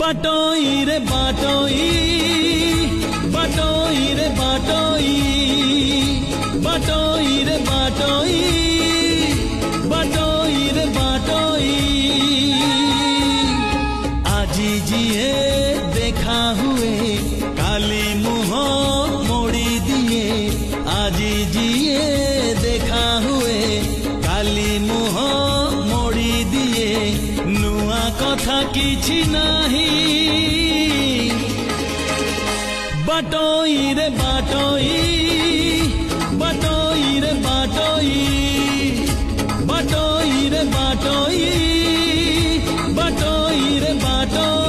बाटोई रे बाटोई बाटोई रे बाटोई बाटोई रे बाटोई बाटोई रे बाटोई आजी जिए देखा हुए काली मुह मोड़ी दिए आजी जिए देखा हुए काली मुह मोड़ी दिए नुआ कथा किछि नाही बाटोई रे बाटोई बाटोई रे बाटोई बाटोई रे बाटोई बाटोई रे बाटोई।